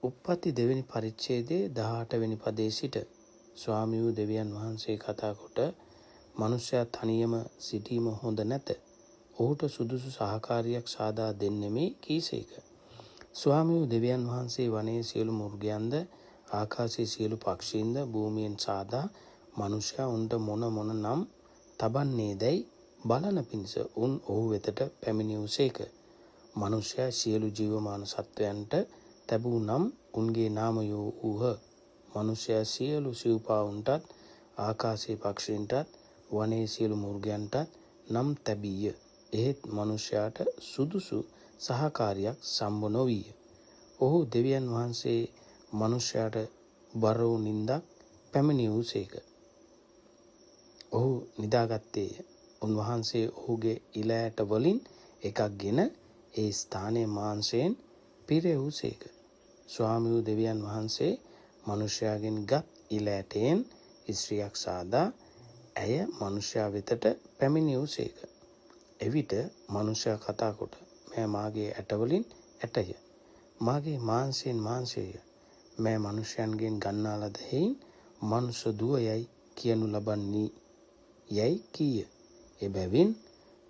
උප්පත්ති දෙවෙනි පරිච්ඡේදයේ 18 වෙනි පදයේ සිට ස්වාමී වූ දෙවියන් වහන්සේ කතා කොට මනුෂ්‍යයා තනියම සිටීම හොඳ නැත. ඔහුට සුදුසු සහකාරියක් සාදා දෙන්නෙමි කීසේක. ස්වාමී වූ දෙවියන් වහන්සේ වනයේ සියලු මෘගයන්ද ආකාශයේ සියලු පක්ෂීන්ද භූමියෙන් සාදා මනුෂ්‍යයා උන්ට මොන නම් තබන්නේදැයි බලන පිණිස උන් ඔහු වෙතට පැමිණියුසේක. මනුෂ්‍යයා සියලු ජීවමාන සත්වයන්ට තැබූ නම් උන්ගේ නාමයෝ වූහ. මනුෂ්‍යයා සියලු සිව්පාවුන්ටත් ආකාශයේ පක්ෂීන්ටත් වනයේ සියලු මෘගයන්ටත් නම් තැබීය. එහෙත් මනුෂ්‍යයාට සුදුසු සහකාරියක් සම්බ නොවිය. ඔහු දෙවියන් වහන්සේ මනුෂ්‍යයාට බර වූ නින්දක් පැමිණියුසේක. ඔහු නිදාගත්තේය. උන්වහන්සේ ඔහුගේ ඉලෑට වලින් එකක් ගෙන ඒ ස්ථානයේ මාංශයෙන් පිරෙව්සේක. ස්වාමී වූ දෙවියන් වහන්සේ මනුෂ්‍යයාගෙන් ගත් ඉලෑටයෙන් ස්ත්‍රියක් සාදා ඇය මනුෂ්‍යයා වෙතට පැමිණියුසේක. එවිට මනුෂ්‍යයා කතා කොට මෑ මාගේ ඇටවලින් ඇටය. මාගේ මාංශයෙන් මාංශය. මෑ මනුෂ්‍යයන්ගෙන් ගන්නා ලද හේයින් මනුෂ්‍ය දුව යයි කියනු ලබන්නේ යයි කීය. එබැවින්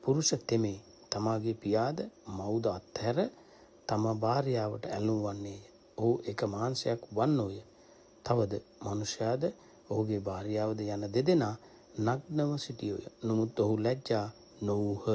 පුරුෂ තෙමේ තමාගේ පියාද මව්ද අත්හැර තම භාර්යාවට ඇලුම් වන්නේය. ඔහු එක මාංශයක් වන්නෝය. තවද මනුෂ්‍යයාද ඔහුගේ භාර්යාවද යන දෙදෙනා නග්නව සිටියෝය. නමුත් ඔහු ලැජ්ජා නොවූහ.